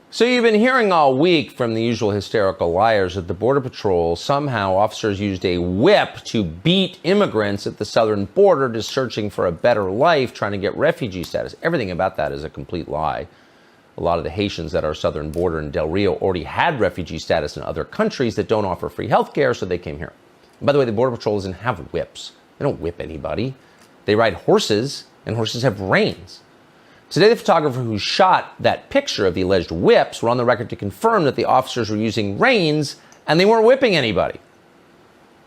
So you've been hearing all week from the usual hysterical liars that the Border Patrol, somehow officers used a whip to beat immigrants at the southern border just searching for a better life, trying to get refugee status. Everything about that is a complete lie. A lot of the Haitians at our southern border in Del Rio already had refugee status in other countries that don't offer free health care, so they came here. And by the way, the Border Patrol doesn't have whips. They don't whip anybody. They ride horses, and horses have reins. Today, the photographer who shot that picture of the alleged whips were on the record to confirm that the officers were using reins and they weren't whipping anybody.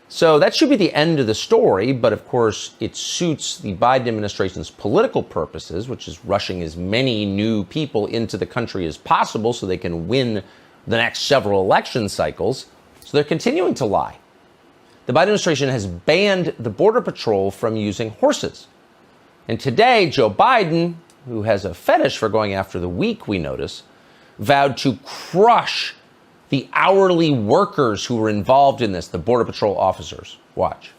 So that should be the end of the story, but of course, it suits the Biden administration's political purposes, which is rushing as many new people into the country as possible so they can win the next several election cycles. So they're continuing to lie. The Biden administration has banned the Border Patrol from using horses. And today, Joe Biden, who has a fetish for going after the weak, we notice, vowed to crush the hourly workers who were involved in this, the Border Patrol officers. Watch.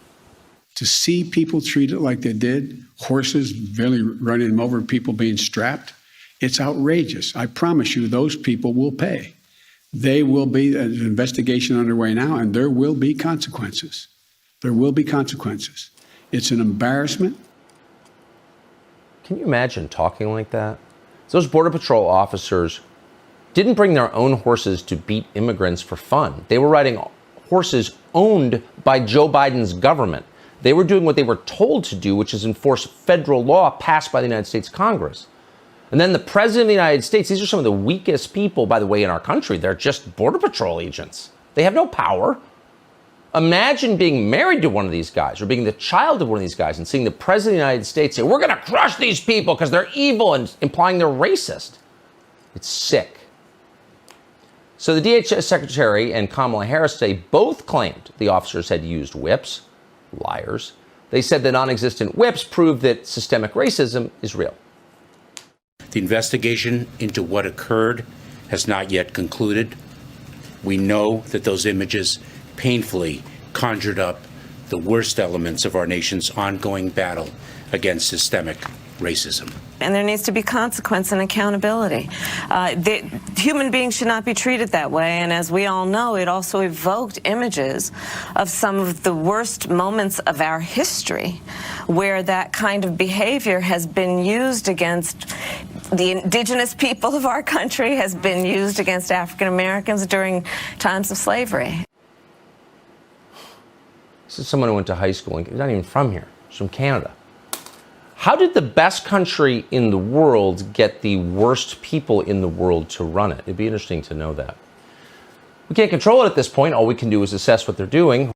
To see people treated like they did, horses barely running them over, people being strapped, it's outrageous. I promise you those people will pay. They will be, an investigation underway now, and there will be consequences. There will be consequences. It's an embarrassment. Can you imagine talking like that? Those Border Patrol officers didn't bring their own horses to beat immigrants for fun. They were riding horses owned by Joe Biden's government. They were doing what they were told to do, which is enforce federal law passed by the United States Congress. And then the president of the United States, these are some of the weakest people, by the way, in our country. They're just Border Patrol agents. They have no power. Imagine being married to one of these guys or being the child of one of these guys and seeing the president of the United States say, we're going to crush these people because they're evil, and implying they're racist. It's sick. So the DHS secretary and Kamala Harris today both claimed the officers had used whips. Liars. They said the non-existent whips prove that systemic racism is real. The investigation into what occurred has not yet concluded. We know that those images painfully conjured up the worst elements of our nation's ongoing battle against systemic racism. And there needs to be consequence and accountability. Human beings should not be treated that way. And as we all know, it also evoked images of some of the worst moments of our history where that kind of behavior has been used against the indigenous people of our country, has been used against African Americans during times of slavery. This is someone who went to high school and he's not even from here. He's from Canada. How did the best country in the world get the worst people in the world to run it? It'd be interesting to know that. We can't control it at this point. All we can do is assess what they're doing.